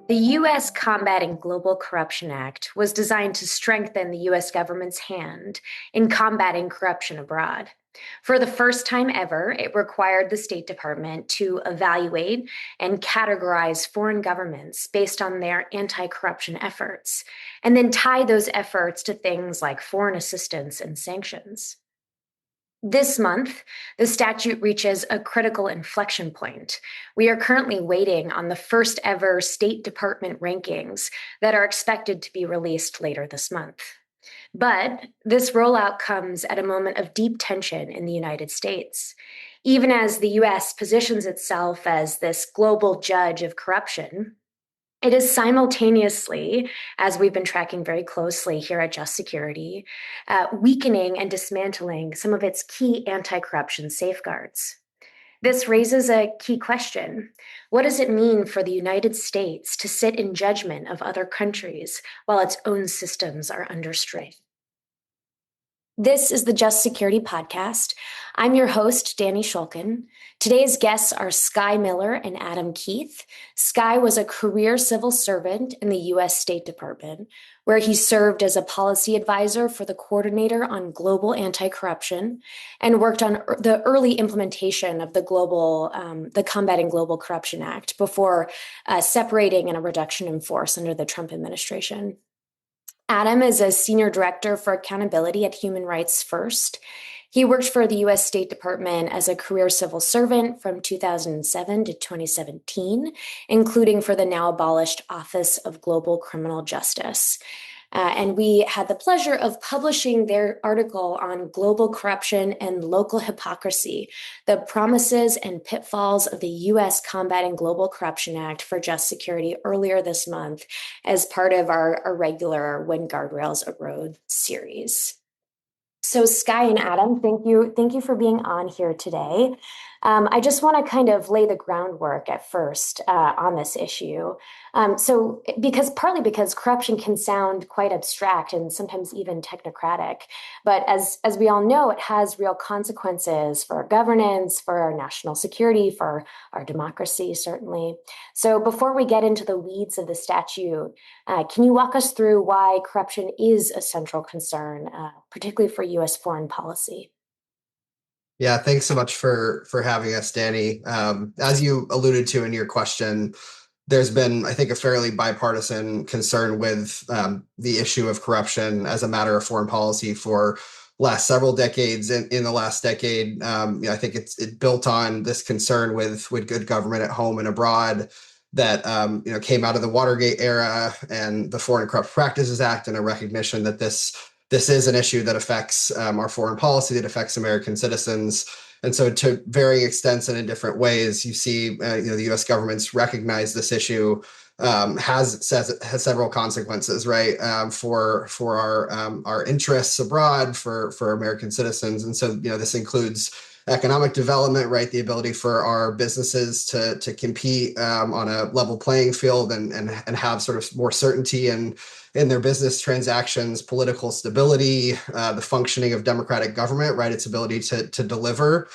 The U.S. Combating Global Corruption Act was designed to strengthen the U.S. government's hand in combating corruption abroad. For the first time ever, it required the State Department to evaluate and categorize foreign governments based on their anti corruption efforts, and then tie those efforts to things like foreign assistance and sanctions. This month, the statute reaches a critical inflection point. We are currently waiting on the first ever State Department rankings that are expected to be released later this month. But this rollout comes at a moment of deep tension in the United States. Even as the US positions itself as this global judge of corruption, it is simultaneously, as we've been tracking very closely here at Just Security, weakening and dismantling some of its key anti corruption safeguards. This raises a key question. What does it mean for the United States to sit in judgment of other countries while its own systems are under strain? This is the Just Security Podcast. I'm your host, Dani Schulkin. Today's guests are Skye Miller and Adam Keith. Skye was a career civil servant in the U.S. State Department, where he served as a policy advisor for the Coordinator on Global Anti-Corruption and worked on the early implementation of the Combating Global Corruption Act before separating and a reduction in force under the Trump administration. Adam is a senior director for accountability at Human Rights First. He worked for the U.S. State Department as a career civil servant from 2007 to 2017, including for the now abolished Office of Global Criminal Justice. And we had the pleasure of publishing their article on global corruption and local hypocrisy, the promises and pitfalls of the U.S. Combating Global Corruption Act for Just Security earlier this month as part of our regular When Guardrails Erode series. So Skye and Adam, thank you for being on here today. I just want to kind of lay the groundwork at first on this issue. Partly because corruption can sound quite abstract and sometimes even technocratic, but as we all know, it has real consequences for our governance, for our national security, for our democracy, certainly. So before we get into the weeds of the statute, can you walk us through why corruption is a central concern, particularly for U.S. foreign policy? Yeah, thanks so much for having us, Dani. As you alluded to in your question, there's been, I think, a fairly bipartisan concern with the issue of corruption as a matter of foreign policy for last several decades. In the last decade, I think it built on this concern with good government at home and abroad that came out of the Watergate era and the Foreign Corrupt Practices Act, and a recognition that this is an issue that affects our foreign policy, that affects American citizens. And so to varying extents and in different ways, you see the U.S. government's recognized this issue has several consequences, right, for our interests abroad, for American citizens. And so, this includes economic development, right, the ability for our businesses to compete on a level playing field and have sort of more certainty in their business transactions, political stability, the functioning of democratic government, right, its ability to deliver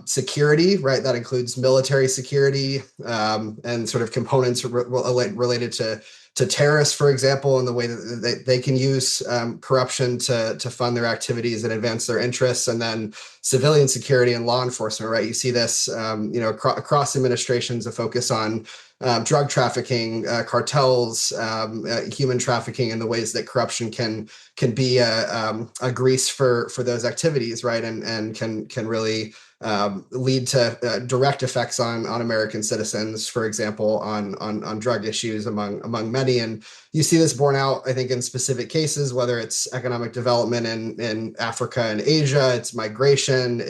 security, right, that includes military security and sort of components related to terrorists, for example, and the way that they can use corruption to fund their activities and advance their interests, and then civilian security and law enforcement, right? You see this, across administrations, a focus on drug trafficking, cartels, human trafficking, and the ways that corruption can be a grease for those activities, right? And can really lead to direct effects on American citizens, for example, on drug issues among many. And you see this borne out, I think, in specific cases, whether it's economic development in Africa and Asia, it's migration,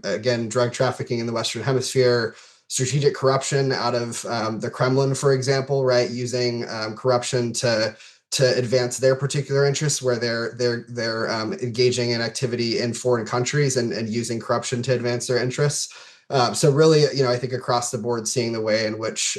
again, drug trafficking in the Western Hemisphere, strategic corruption out of the Kremlin, for example, right, using corruption to advance their particular interests, where they're engaging in activity in foreign countries and using corruption to advance their interests. So really, I think across the board, seeing the way in which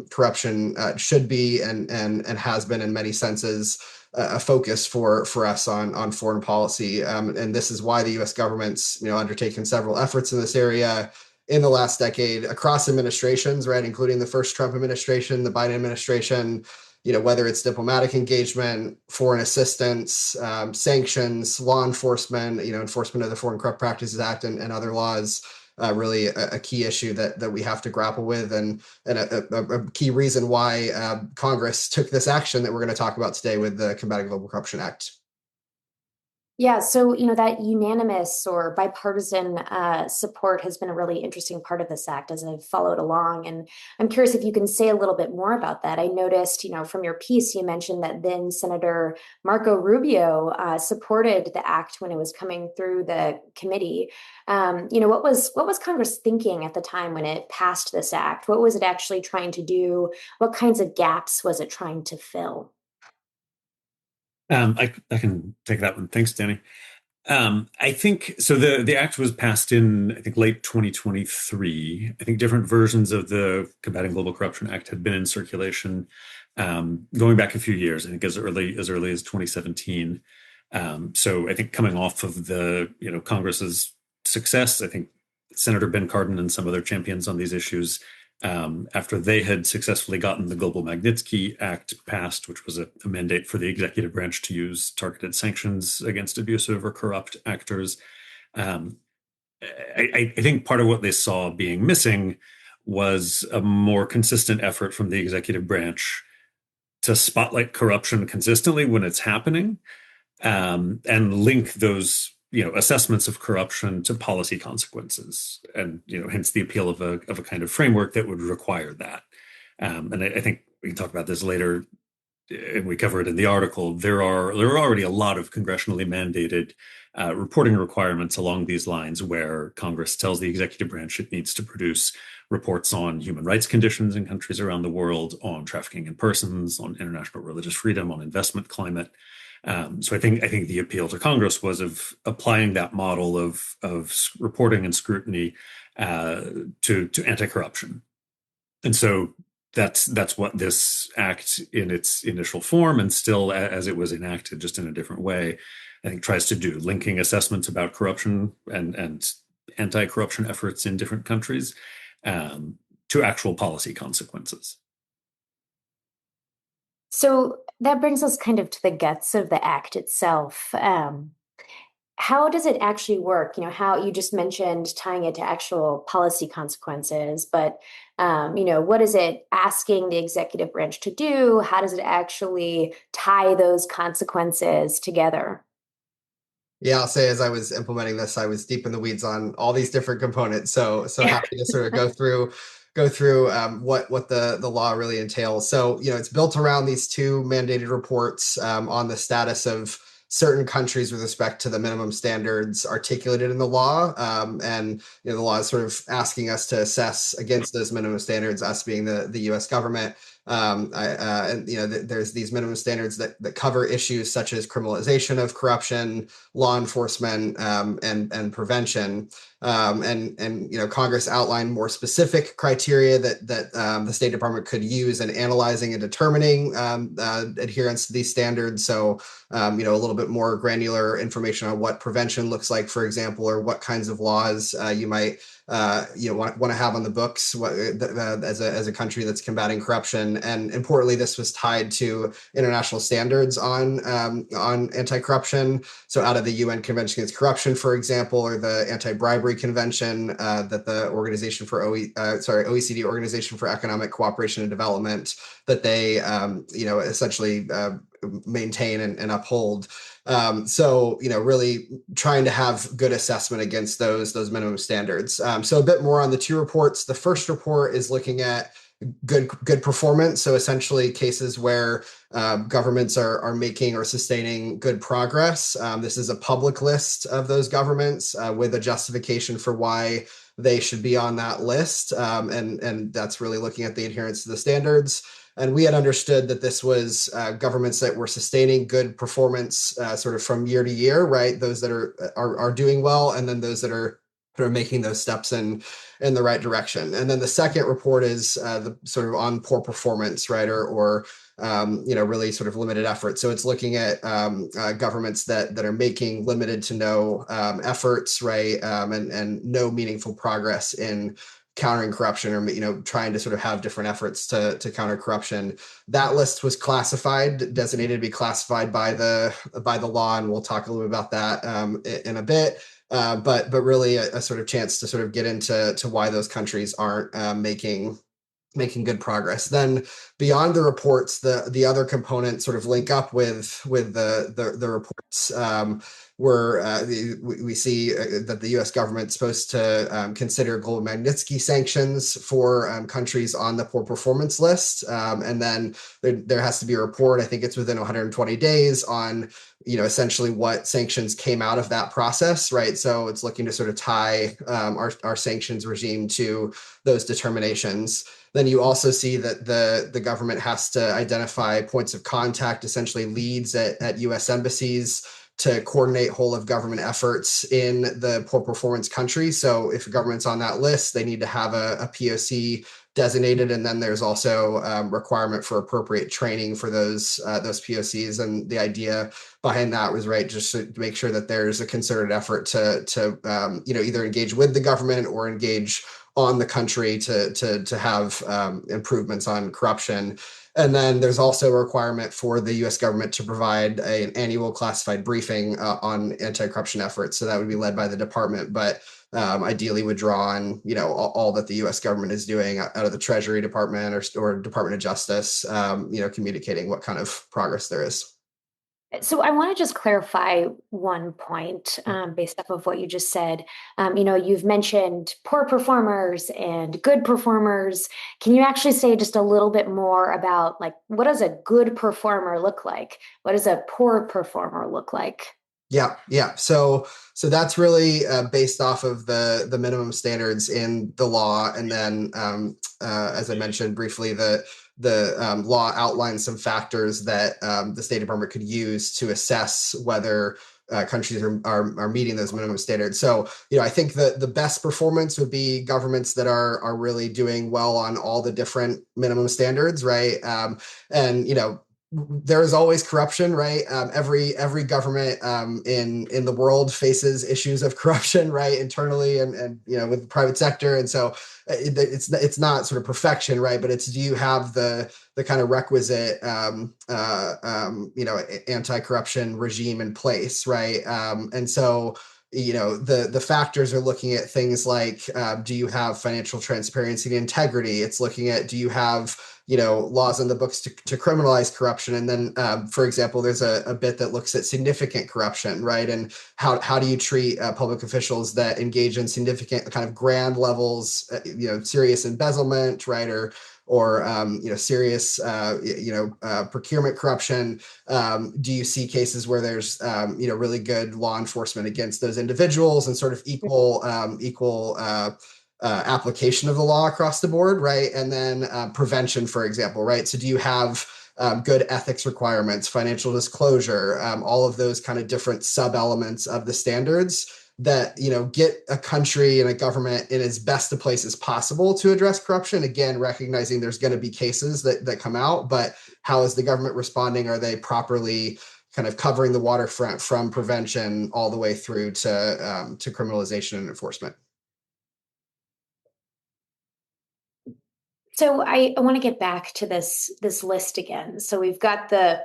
corruption should be and has been in many senses a focus for us on foreign policy. And this is why the U.S. government's undertaken several efforts in this area, in the last decade across administrations, right, including the first Trump administration, the Biden administration, whether it's diplomatic engagement, foreign assistance, sanctions, law enforcement, enforcement of the Foreign Corrupt Practices Act and other laws. Really a key issue that we have to grapple with, and a key reason why Congress took this action that we're going to talk about today with the Combating Global Corruption Act. Yeah, so that unanimous or bipartisan support has been a really interesting part of this act as I've followed along, and I'm curious if you can say a little bit more about that. I noticed, from your piece, you mentioned that then Senator Marco Rubio supported the act when it was coming through the committee. What was Congress thinking at the time when it passed this act? What was it actually trying to do? What kinds of gaps was it trying to fill? I can take that one. Thanks, Danny. I think so. The act was passed in, I think, late 2023. I think different versions of the Combating Global Corruption Act had been in circulation going back a few years. I think as early as 2017. So I think coming off of the Congress's success, I think Senator Ben Cardin and some other champions on these issues, after they had successfully gotten the Global Magnitsky Act passed, which was a mandate for the executive branch to use targeted sanctions against abusive or corrupt actors. I think part of what they saw being missing was a more consistent effort from the executive branch to spotlight corruption consistently when it's happening, and link those assessments of corruption to policy consequences, and hence the appeal of a kind of framework that would require that. And I think we can talk about this later, and we cover it in the article. There are already a lot of congressionally mandated reporting requirements along these lines, where Congress tells the executive branch it needs to produce reports on human rights conditions in countries around the world, on trafficking in persons, on international religious freedom, on investment climate. So I think the appeal to Congress was of applying that model of reporting and scrutiny to anti-corruption, and so that's what this act in its initial form, and still as it was enacted, just in a different way, I think tries to do, linking assessments about corruption and anti-corruption efforts in different countries to actual policy consequences. So that brings us kind of to the guts of the act itself. How does it actually work? How you just mentioned tying it to actual policy consequences, but what is it asking the executive branch to do? How does it actually tie those consequences together? Yeah, I'll say as I was implementing this, I was deep in the weeds on all these different components. So happy to sort of go through what the law really entails. So it's built around these two mandated reports on the status of certain countries with respect to the minimum standards articulated in the law, and the law is sort of asking us to assess against those minimum standards, us being the U.S. government. There's these minimum standards that cover issues such as criminalization of corruption, law enforcement, and prevention. Congress outlined more specific criteria that the State Department could use in analyzing and determining adherence to these standards. So, a little bit more granular information on what prevention looks like, for example, or what kinds of laws you might want to have on the books as a country that's combating corruption. And importantly, this was tied to international standards on anti-corruption. So out of the UN Convention Against Corruption, for example, or the Anti-Bribery Convention that the OECD, Organization for Economic Cooperation and Development, that they essentially maintain and uphold. Really trying to have good assessment against those minimum standards. So a bit more on the two reports. The first report is looking at good performance. So essentially cases where governments are making or sustaining good progress. This is a public list of those governments with a justification for why they should be on that list. And that's really looking at the adherence to the standards. And we had understood that this was governments that were sustaining good performance sort of from year to year, right? Those that are doing well, and then those that are sort of making those steps in the right direction. And then the second report is the sort of on poor performance, right, or really sort of limited effort. So it's looking at governments that are making limited to no efforts, right, and no meaningful progress in countering corruption, or trying to sort of have different efforts to counter corruption. That list was designated to be classified by the law, and we'll talk a little bit about that in a bit. But really a sort of chance to sort of get into why those countries aren't making good progress. Then beyond the reports, the other components sort of link up with the reports. We see that the U.S. government's supposed to consider global Magnitsky sanctions for countries on the poor performance list, and then there has to be a report. I think it's within 120 days on essentially what sanctions came out of that process, right? So it's looking to sort of tie our sanctions regime to those determinations. Then you also see that the government has to identify points of contact, essentially leads at U.S. embassies, to coordinate whole of government efforts in the poor performance countries. So if a government's on that list, they need to have a POC designated, and then there's also requirement for appropriate training for those POCs. And the idea behind that was just to make sure that there's a concerted effort to either engage with the government or engage on the country to have improvements on corruption. And then there's also a requirement for the U.S. government to provide an annual classified briefing on anti-corruption efforts. So that would be led by the department, but ideally would draw on all that the U.S. government is doing out of the Treasury Department or Department of Justice, communicating what kind of progress there is. So I want to just clarify one point based off of what you just said. You've mentioned poor performers and good performers. Can you actually say just a little bit more about what does a good performer look like? What does a poor performer look like? Yeah. So that's really based off of the minimum standards in the law, and then as I mentioned briefly, the law outlines some factors that the State Department could use to assess whether countries are meeting those minimum standards. So I think the best performance would be governments that are really doing well on all the different minimum standards, right? And there is always corruption, right? Every government in the world faces issues of corruption, right, internally and with the private sector, and so it's not sort of perfection, right? But do you have the kind of requisite anti-corruption regime in place, right? And so the factors are looking at things like do you have financial transparency and integrity? It's looking at do you have laws on the books to criminalize corruption? And then, for example, there's a bit that looks at significant corruption, right? And how do you treat public officials that engage in significant kind of grand levels, serious embezzlement, right? Or serious procurement corruption? Do you see cases where there's really good law enforcement against those individuals and sort of equal application of the law across the board, right? And then prevention, for example, right? So do you have good ethics requirements, financial disclosure, all of those kind of different sub-elements of the standards that get a country and a government in as best a place as possible to address corruption? Again, recognizing there's going to be cases that come out, but how is the government responding? Are they properly kind of covering the waterfront from prevention all the way through to criminalization and enforcement? So I want to get back to this list again. So we've got the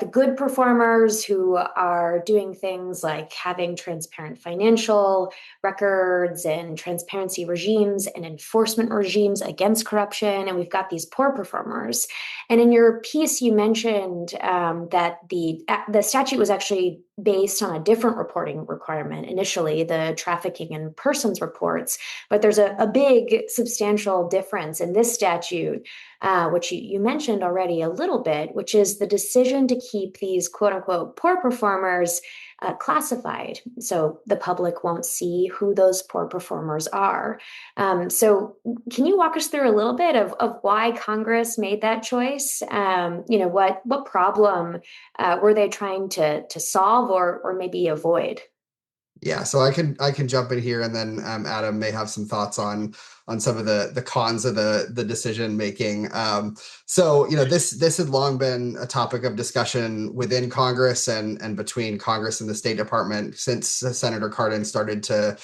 good performers who are doing things like having transparent financial records and transparency regimes and enforcement regimes against corruption. And we've got these poor performers. And in your piece, you mentioned that the statute was actually based on a different reporting requirement initially, the trafficking in persons reports. But there's a big substantial difference in this statute, which you mentioned already a little bit, which is the decision to keep these quote unquote poor performers classified. So the public won't see who those poor performers are. So can you walk us through a little bit of why Congress made that choice? What problem were they trying to solve or maybe avoid? Yeah, so I can jump in here, and then Adam may have some thoughts on some of the cons of the decision making. So this had long been a topic of discussion within Congress and between Congress and the State Department since Senator Cardin started to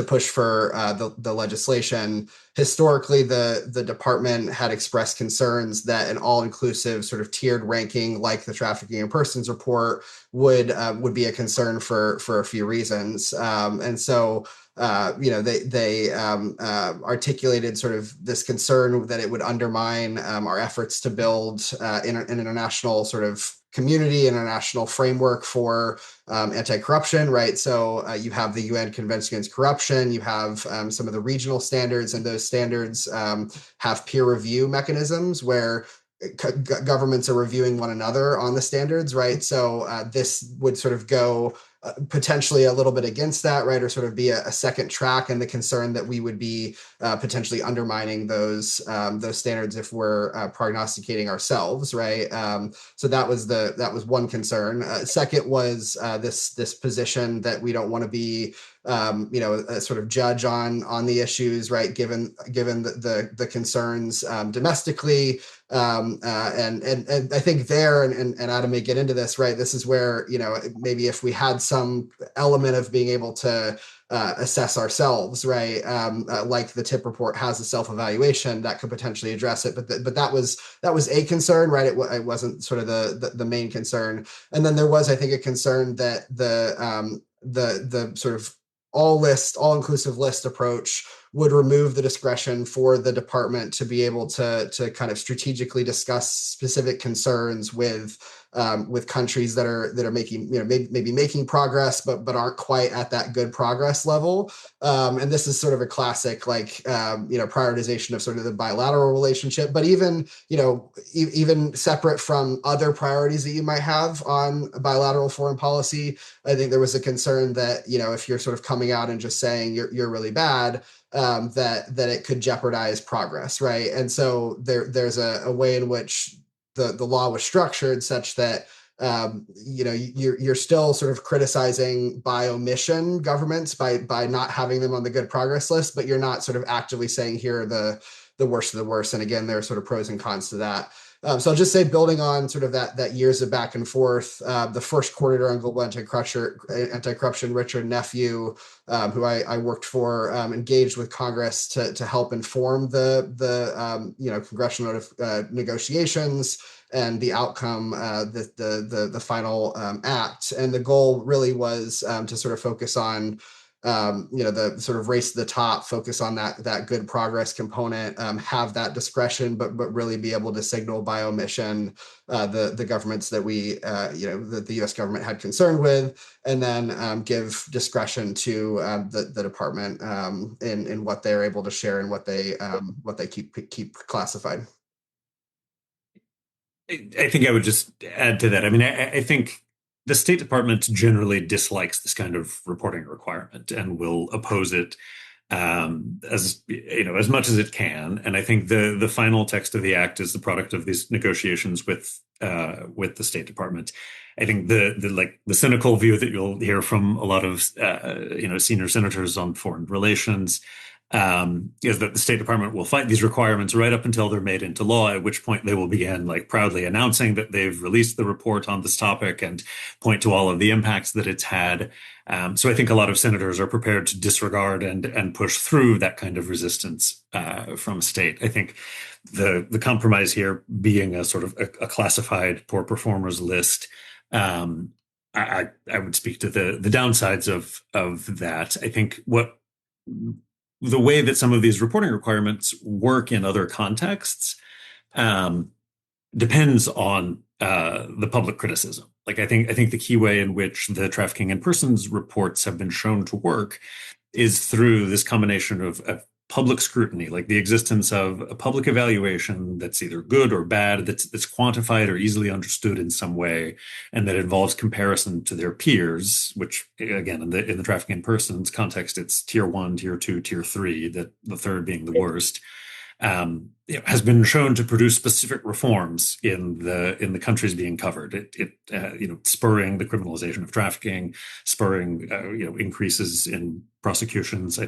push for the legislation. Historically, the department had expressed concerns that an all-inclusive sort of tiered ranking, like the Trafficking in Persons report, would be a concern for a few reasons. And so they articulated sort of this concern that it would undermine our efforts to build an international sort of community, international framework for anti-corruption, right? So you have the UN Convention Against Corruption, you have some of the regional standards, and those standards have peer review mechanisms where governments are reviewing one another on the standards, right? So this would sort of go potentially a little bit against that, right? Or sort of be a second track, and the concern that we would be potentially undermining those standards if we're prognosticating ourselves, right? So that was one concern. Second was this position that we don't want to be a sort of judge on the issues, right? Given the concerns domestically, and I think there, and Adam may get into this, right? This is where maybe if we had some element of being able to assess ourselves, right? Like the TIP report has a self-evaluation that could potentially address it, but that was a concern, right? It wasn't sort of the main concern. And then there was, I think, a concern that the sort of all-inclusive list approach would remove the discretion for the department to be able to kind of strategically discuss specific concerns with countries that are making maybe making progress but aren't quite at that good progress level. And this is sort of a classic prioritization of sort of the bilateral relationship, but even separate from other priorities that you might have on bilateral foreign policy. I think there was a concern that if you're sort of coming out and just saying you're really bad, that it could jeopardize progress, right? And so there's a way in which the law was structured such that you're still sort of criticizing by omission governments by not having them on the good progress list, but you're not sort of actively saying here are the worst of the worst. And again, there are sort of pros and cons to that. So I'll just say, building on sort of that years of back and forth, the first coordinator on global anti-corruption, Richard Nephew, who I worked for, engaged with Congress to help inform the congressional negotiations and the outcome, the final act. And the goal really was to sort of focus on the sort of race to the top, focus on that good progress component, have that discretion, but really be able to signal by omission the governments that that the U.S. government had concern with, and then give discretion to the department in what they're able to share and what they keep classified. I think I would just add to that. I mean, I think the State Department generally dislikes this kind of reporting requirement and will oppose it as much as it can. And I think the final text of the act is the product of these negotiations with the State Department. I think the cynical view that you'll hear from a lot of senior senators on foreign relations is that the State Department will fight these requirements right up until they're made into law, at which point they will begin proudly announcing that they've released the report on this topic and point to all of the impacts that it's had. So I think a lot of senators are prepared to disregard and push through that kind of resistance from a state. I think the compromise here being a sort of a classified poor performers list, I would speak to the downsides of that. I think the way that some of these reporting requirements work in other contexts depends on the public criticism. I think the key way in which the trafficking in persons reports have been shown to work is through this combination of public scrutiny, like the existence of a public evaluation that's either good or bad, that's quantified or easily understood in some way, and that involves comparison to their peers, which again, in the trafficking in persons context, it's tier 1, tier 2, tier 3, that the third being the worst. has been shown to produce specific reforms in the countries being covered. Spurring the criminalization of trafficking, spurring increases in prosecutions.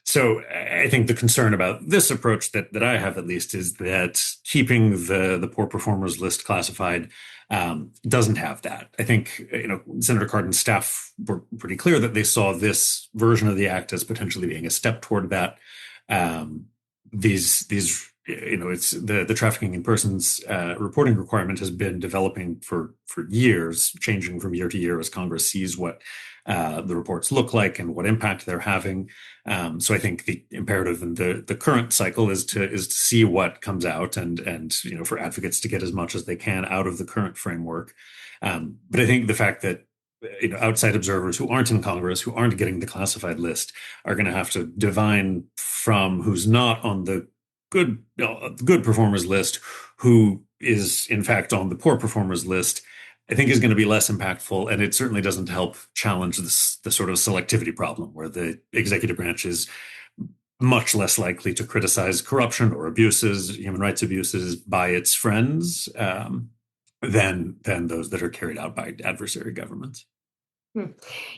So I think the concern about this approach that I have, at least, is that keeping the poor performers list classified doesn't have that. I think Senator Cardin's staff were pretty clear that they saw this version of the act as potentially being a step toward that. It's the trafficking in persons reporting requirement has been developing for years, changing from year to year as Congress sees what the reports look like and what impact they're having. So I think the imperative in the current cycle is to see what comes out and for advocates to get as much as they can out of the current framework. But I think the fact that outside observers who aren't in Congress, who aren't getting the classified list, are going to have to divine from who's not on the good performers list, who is in fact on the poor performers list, I think is going to be less impactful. And it certainly doesn't help challenge the sort of selectivity problem where the executive branch is much less likely to criticize corruption or abuses, human rights abuses, by its friends than those that are carried out by adversary governments.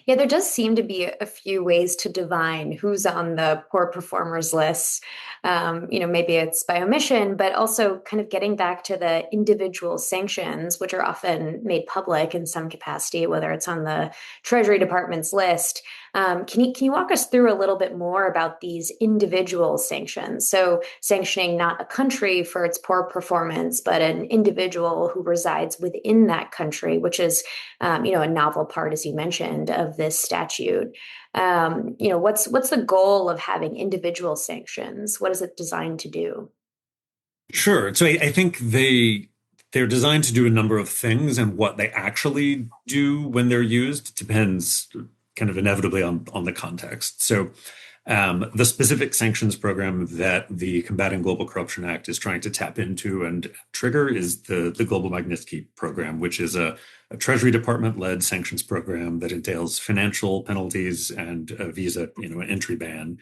Yeah, there does seem to be a few ways to divine who's on the poor performers list. Maybe it's by omission, but also kind of getting back to the individual sanctions, which are often made public in some capacity, whether it's on the Treasury Department's list. Can you walk us through a little bit more about these individual sanctions? So sanctioning not a country for its poor performance, but an individual who resides within that country, which is, a novel part, as you mentioned, of this statute. What's the goal of having individual sanctions? What is it designed to do? Sure. So I think they're designed to do a number of things, and what they actually do when they're used depends kind of inevitably on the context. So the specific sanctions program that the Combating Global Corruption Act is trying to tap into and trigger is the Global Magnitsky program, which is a Treasury Department-led sanctions program that entails financial penalties and a visa, an entry ban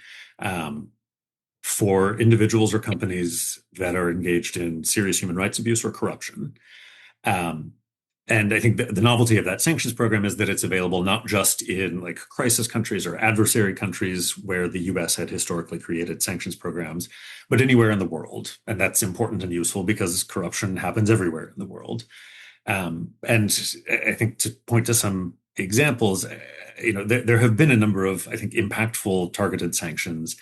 for individuals or companies that are engaged in serious human rights abuse or corruption. And I think the novelty of that sanctions program is that it's available not just in like crisis countries or adversary countries where the US had historically created sanctions programs, but anywhere in the world. And that's important and useful because corruption happens everywhere in the world. And I think to point to some examples, there have been a number of, I think, impactful targeted sanctions.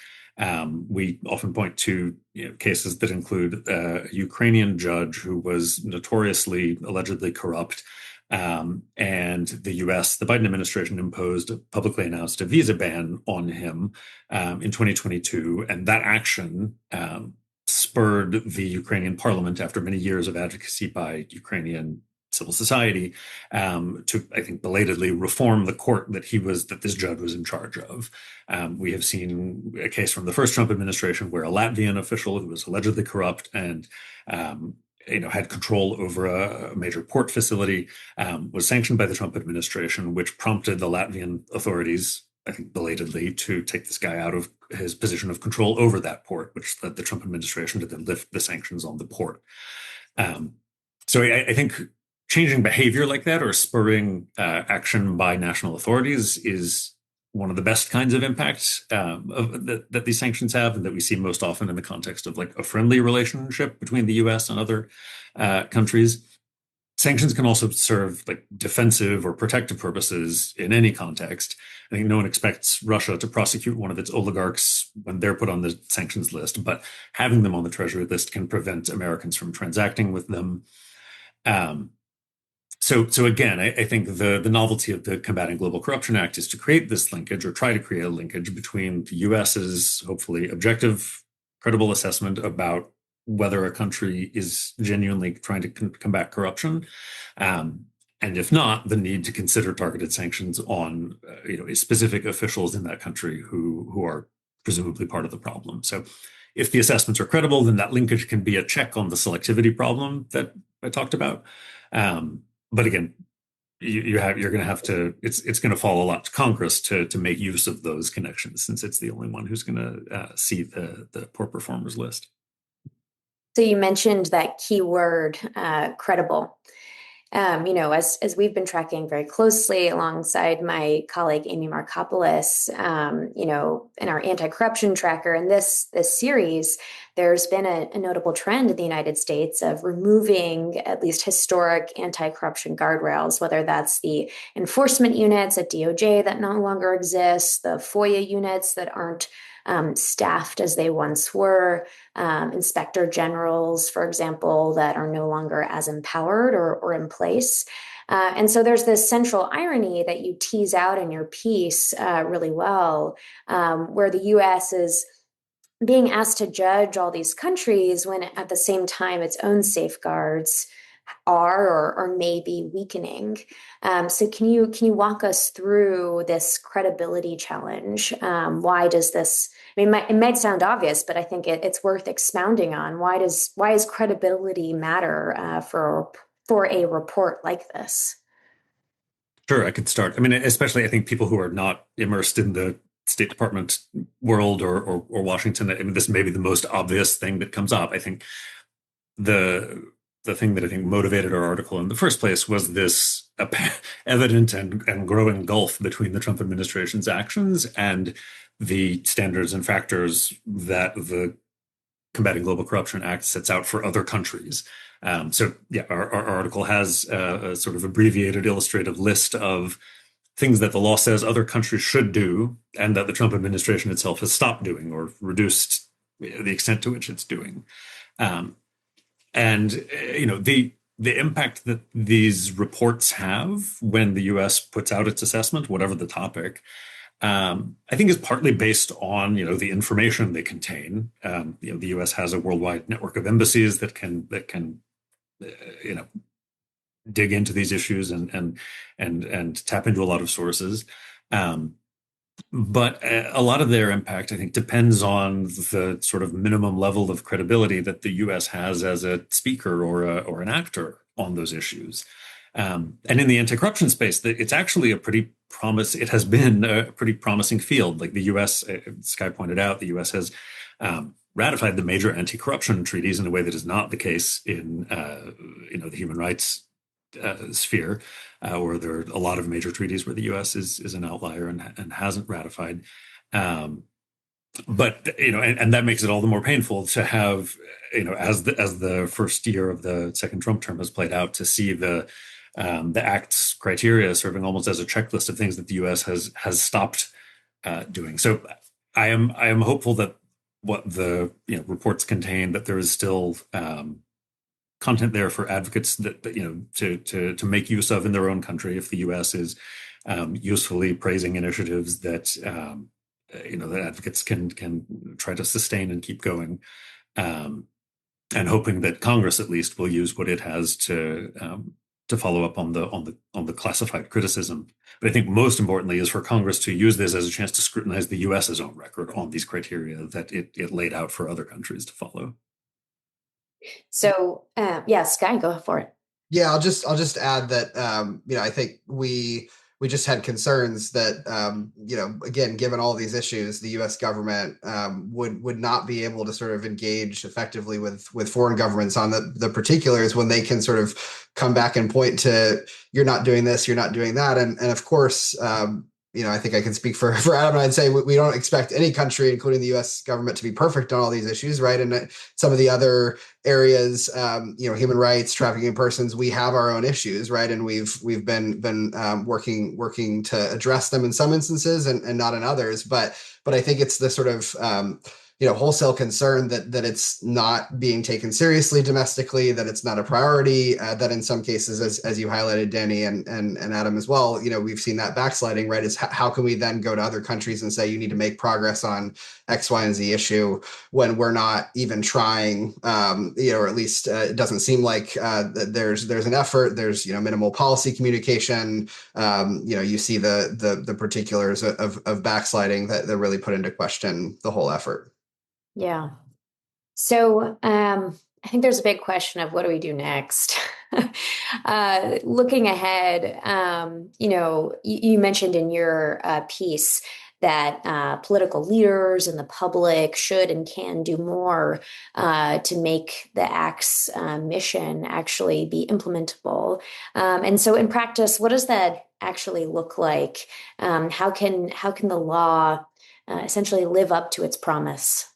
We often point to cases that include a Ukrainian judge who was notoriously, allegedly corrupt, and the U.S., the Biden administration publicly announced a visa ban on him in 2022, and that action spurred the Ukrainian parliament, after many years of advocacy by Ukrainian civil society, to, I think, belatedly reform the court that this judge was in charge of. We have seen a case from the first Trump administration where a Latvian official who was allegedly corrupt and had control over a major port facility was sanctioned by the Trump administration, which prompted the Latvian authorities, I think, belatedly, to take this guy out of his position of control over that port, which led the Trump administration to then lift the sanctions on the port. So I think changing behavior like that or spurring action by national authorities is one of the best kinds of impacts that these sanctions have, and that we see most often in the context of like a friendly relationship between the US and other countries. Sanctions can also serve like defensive or protective purposes in any context. I think no one expects Russia to prosecute one of its oligarchs when they're put on the sanctions list, but having them on the Treasury list can prevent Americans from transacting with them. So again, I think the novelty of the Combating Global Corruption Act is to create this linkage, or try to create a linkage, between the US's hopefully objective, credible assessment about whether a country is genuinely trying to combat corruption, and if not, the need to consider targeted sanctions on specific officials in that country who are presumably part of the problem. So if the assessments are credible, then that linkage can be a check on the selectivity problem that I talked about. But again, you're going to have to, it's going to fall a lot to Congress to make use of those connections, since it's the only one who's going to see the poor performers list. So you mentioned that key word, credible. As we've been tracking very closely alongside my colleague Amy Markopoulos, in our anti-corruption tracker in this series, there's been a notable trend in the United States of removing at least historic anti-corruption guardrails, whether that's the enforcement units at DOJ that no longer exist, the FOIA units that aren't staffed as they once were, inspector generals, for example, that are no longer as empowered or in place. And so there's this central irony that you tease out in your piece really well, where the US is being asked to judge all these countries when at the same time its own safeguards are or may be weakening. So can you walk us through this credibility challenge? Why does this? I mean, it might sound obvious, but I think it's worth expounding on. Why does credibility matter for a report like this? Sure, I could start. I mean, especially I think people who are not immersed in the State Department world or Washington. I mean, this may be the most obvious thing that comes up. I think the thing that I think motivated our article in the first place was this evident and growing gulf between the Trump administration's actions and the standards and factors that the Combating Global Corruption Act sets out for other countries. Our article has a sort of abbreviated illustrative list of things that the law says other countries should do and that the Trump administration itself has stopped doing or reduced the extent to which it's doing. The impact that these reports have when the U.S. puts out its assessment, whatever the topic, I think is partly based on the information they contain. The U.S. has a worldwide network of embassies that can dig into these issues and tap into a lot of sources. But a lot of their impact, I think, depends on the sort of minimum level of credibility that the U.S. has as a speaker or an actor on those issues. And in the anti-corruption space, it's actually it has been a pretty promising field. Like the U.S., Sky pointed out, the U.S. has ratified the major anti-corruption treaties in a way that is not the case in the human rights sphere, where there are a lot of major treaties where the U.S. is an outlier and hasn't ratified. But that makes it all the more painful to have, as the first year of the second Trump term has played out, to see the act's criteria serving almost as a checklist of things that the U.S. has stopped doing. So I am hopeful that what the reports contain, that there is still content there for advocates that to make use of in their own country if the U.S. is usefully praising initiatives that that advocates can try to sustain and keep going, and hoping that Congress at least will use what it has to follow up on the classified criticism. But I think most importantly is for Congress to use this as a chance to scrutinize the U.S.'s own record on these criteria that it laid out for other countries to follow. So, Sky, go for it. Yeah, I'll just add that I think we just had concerns that again, given all these issues, the U.S. government would not be able to sort of engage effectively with foreign governments on the particulars when they can sort of come back and point to, you're not doing this, you're not doing that, and of course. I think I can speak for Adam, and I'd say we don't expect any country, including the U.S. government, to be perfect on all these issues, right? And some of the other areas, human rights, trafficking in persons, we have our own issues, right? And we've been working to address them in some instances and not in others. But I think it's the sort of wholesale concern that it's not being taken seriously domestically, that it's not a priority, that in some cases, as you highlighted, Dani and Adam as well, we've seen that backsliding, right? Is how can we then go to other countries and say, you need to make progress on X, Y, and Z issue when we're not even trying, or at least it doesn't seem like there's an effort, there's, minimal policy communication, you see the particulars of backsliding that really put into question the whole effort. Yeah. So I think there's a big question of what do we do next? Looking ahead, you mentioned in your piece that political leaders and the public should and can do more to make the Act's mission actually be implementable. And so, in practice, what does that actually look like? How can the law essentially live up to its promise?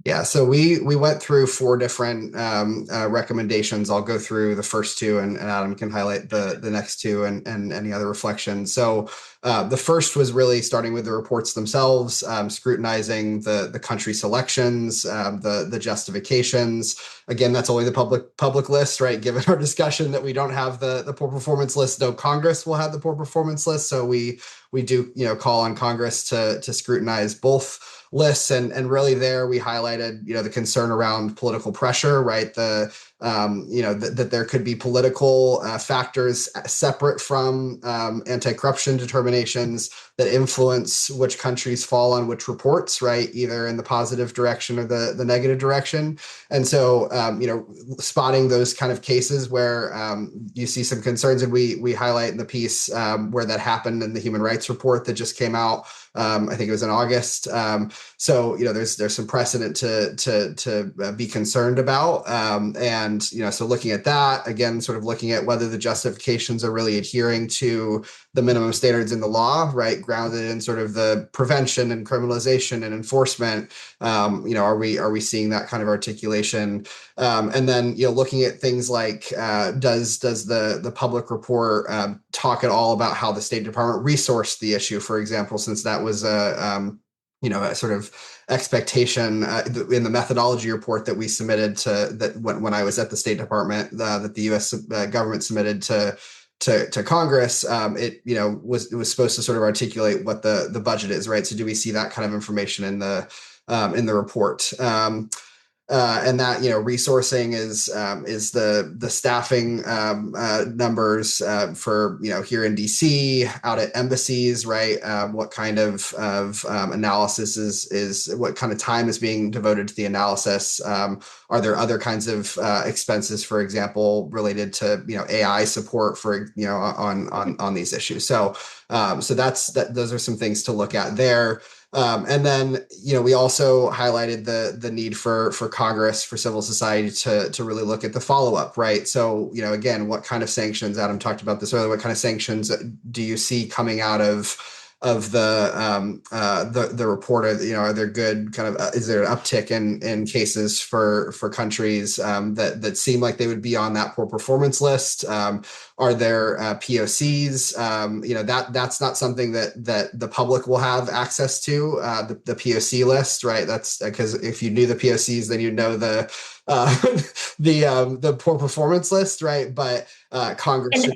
Yeah, so we went through four different recommendations. I'll go through the first two, and Adam can highlight the next two and any other reflections. So the first was really starting with the reports themselves, scrutinizing the country selections, the justifications. Again, that's only the public list, right? Given our discussion that we don't have the poor performance list, though Congress will have the poor performance list. So we do call on Congress to scrutinize both lists, and really there we highlighted the concern around political pressure, right? That there could be political factors separate from anti-corruption determinations that influence which countries fall on which reports, right? Either in the positive direction or the negative direction. And so spotting those kind of cases where you see some concerns, and we highlight in the piece where that happened in the human rights report that just came out. I think it was in August. So there's some precedent to be concerned about, and so looking at that again, sort of looking at whether the justifications are really adhering to the minimum standards in the law, right? Grounded in sort of the prevention and criminalization and enforcement. Are we seeing that kind of articulation? And then looking at things like does the public report talk at all about how the State Department resourced the issue, for example, since that was a sort of expectation in the methodology report that we submitted when I was at the State Department, that the U.S. government submitted to Congress. It was supposed to sort of articulate what the budget is, right? So do we see that kind of information in the report? And that resourcing is the staffing numbers for here in DC, out at embassies, right? What kind of analysis is what kind of time is being devoted to the analysis? Are there other kinds of expenses, for example, related to AI support for on these issues? So those are some things to look at there. And then, we also highlighted the need for Congress, for civil society to really look at the follow-up, right? So, again, what kind of sanctions, Adam talked about this earlier, what kind of sanctions do you see coming out of the report? Are there good kind of, is there an uptick in cases for countries that seem like they would be on that poor performance list? Are there POCs? That's not something that the public will have access to, the POC list, right? That's because if you knew the POCs, then you'd know the poor performance list, right? But Congress. And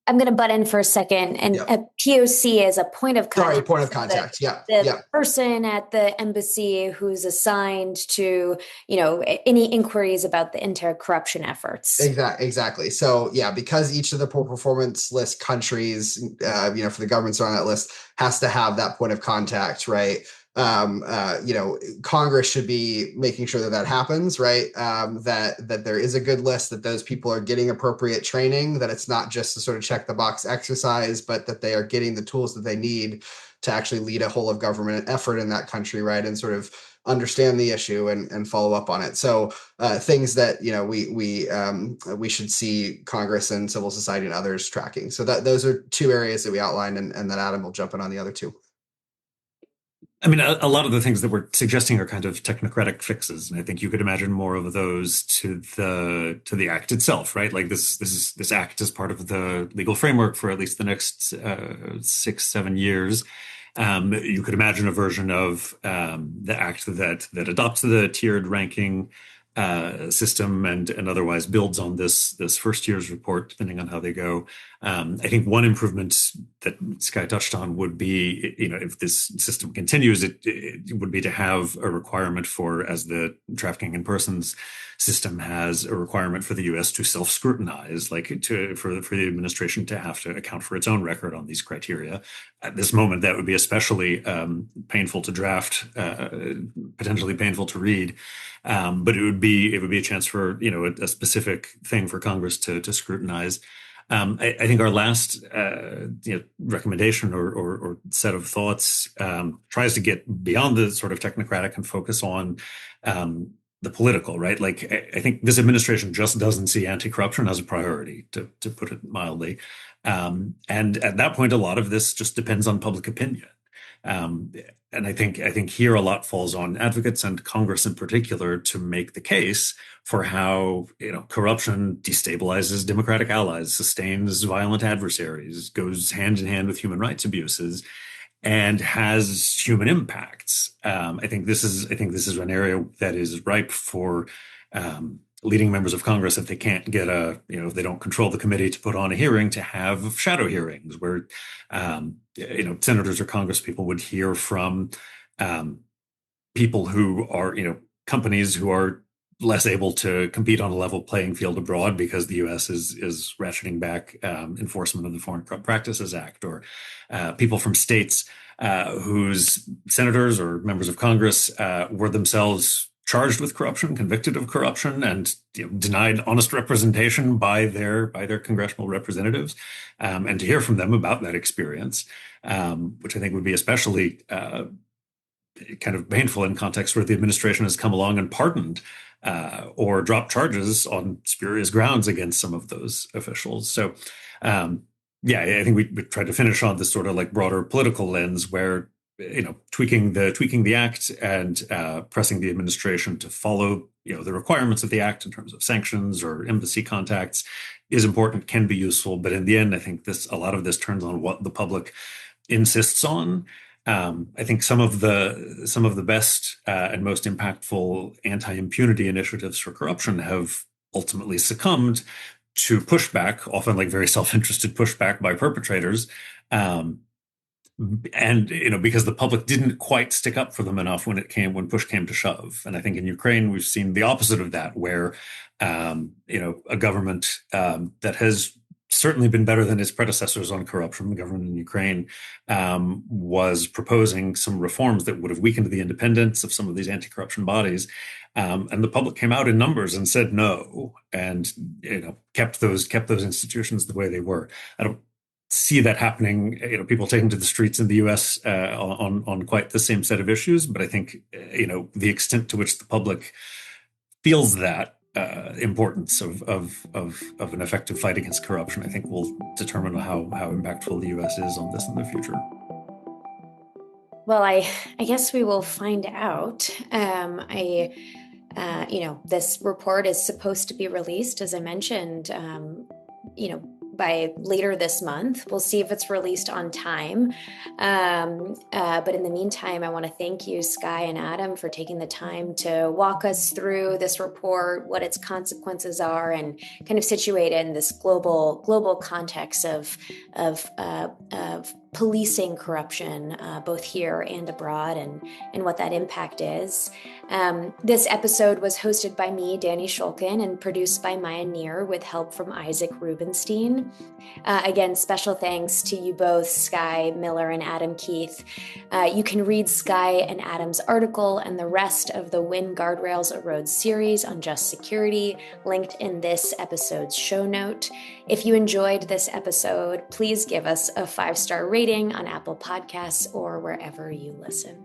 I'm going to butt in for a second. And Yep. a POC is a point of contact. Sorry, point of contact. The person at the embassy who's assigned to, any inquiries about the anti-corruption efforts. Exactly. So because each of the poor performance list countries, for the governments on that list, has to have that point of contact, right? Congress should be making sure that happens, right? That there is a good list, that those people are getting appropriate training, that it's not just a sort of check the box exercise, but that they are getting the tools that they need to actually lead a whole of government effort in that country, right? And sort of understand the issue and follow up on it. So things that we should see Congress and civil society and others tracking. So those are two areas that we outlined, and then Adam will jump in on the other two. I mean, a lot of the things that we're suggesting are kind of technocratic fixes, and I think you could imagine more of those to the act itself, right? Like this act is part of the legal framework for at least the next 6-7 years. You could imagine a version of the act that adopts the tiered ranking system and otherwise builds on this first year's report, depending on how they go, I think one improvement that Sky touched on would be, if this system continues, it would be to have a requirement for, as the trafficking in persons system has a requirement for the U.S. to self-scrutinize, for the administration to have to account for its own record on these criteria. At this moment, that would be especially painful to draft, potentially painful to read, but it would be a chance for a specific thing for Congress to scrutinize. I think our last recommendation or set of thoughts tries to get beyond the sort of technocratic and focus on the political, right? I think this administration just doesn't see anti-corruption as a priority, to put it mildly. And at that point, a lot of this just depends on public opinion. And I think here a lot falls on advocates and Congress in particular to make the case for how corruption destabilizes democratic allies, sustains violent adversaries, goes hand in hand with human rights abuses, and has human impacts. I think this is an area that is ripe for leading members of Congress, if they can't get if they don't control the committee to put on a hearing, to have shadow hearings where senators or congresspeople would hear from people who are companies who are less able to compete on a level playing field abroad because the U.S. is ratcheting back enforcement of the Foreign Corrupt Practices Act, or people from states whose senators or members of Congress were themselves charged with corruption, convicted of corruption, and denied honest representation by their congressional representatives, and to hear from them about that experience, which I think would be especially kind of painful in context where the administration has come along and pardoned or dropped charges on spurious grounds against some of those officials. So, I think we tried to finish on this sort of broader political lens where tweaking the act and pressing the administration to follow the requirements of the act in terms of sanctions or embassy contacts is important, can be useful, but in the end, I think a lot of this turns on what the public insists on. I think some of the best and most impactful anti-impunity initiatives for corruption have ultimately succumbed to pushback, often very self-interested pushback by perpetrators. And because the public didn't quite stick up for them enough when push came to shove. And I think in Ukraine we've seen the opposite of that, where a government that has certainly been better than its predecessors on corruption, the government in Ukraine was proposing some reforms that would have weakened the independence of some of these anti-corruption bodies, and the public came out in numbers and said no, and kept those institutions the way they were. I don't see that happening, people taking to the streets in the U.S. On quite the same set of issues. But I think, the extent to which the public feels that importance of an effective fight against corruption, I think will determine how impactful the U.S. is on this in the future. Well, I guess we will find out. This report is supposed to be released, as I mentioned, by later this month. We'll see if it's released on time. But in the meantime, I want to thank you, Sky and Adam, for taking the time to walk us through this report, what its consequences are, and kind of situate it in this global context of policing corruption, both here and abroad, and what that impact is. This episode was hosted by me, Dani Schulkin, and produced by Maya Neer with help from Isaac Rubenstein. Again, special thanks to you both, Sky Miller and Adam Keith. You can read Sky and Adam's article and the rest of the When Guardrails Erode series on Just Security, linked in this episode's show note. If you enjoyed this episode, please give us a 5-star rating on Apple Podcasts or wherever you listen.